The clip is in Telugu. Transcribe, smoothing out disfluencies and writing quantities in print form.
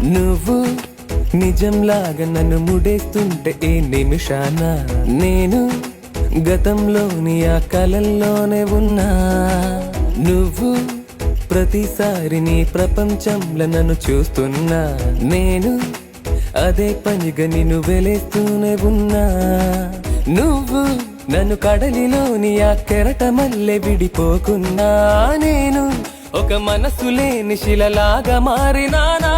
నువ్వు నిజంలాగా నన్ను ముడేస్తుంటే ఈ నిమిషాన నేను గతంలోని ఆ కలల్లోనే ఉన్నా. నువ్వు ప్రతిసారి నీ ప్రపంచంలో నన్ను చూస్తున్నా. నేను అదే పనిగా నిన్ను వెలేస్తూనే ఉన్నా. నువ్వు నన్ను కడలిలోని ఆ కెరటమల్లె విడిపోకున్నా. నేను ఒక మనసు లేని శిలలాగా మారినానా.